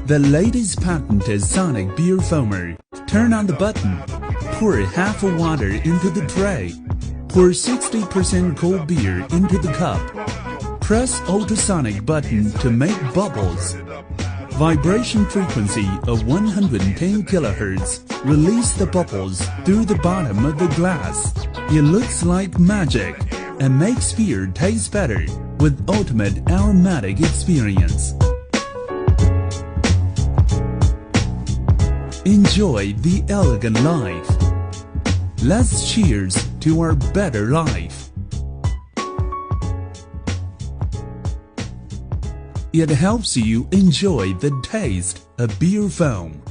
The latest patented Sonic Beer Foamer. Turn on the button. Pour half of water into the tray. Pour 60% cold beer into the cup. Press ultrasonic button to make bubbles. Vibration frequency of 110 kHz. Release the bubbles through the bottom of the glass. It looks like magic and makes beer taste better with ultimate aromatic experience. Enjoy the elegant life. Let's cheers to our better life. It helps you enjoy the taste of beer foam.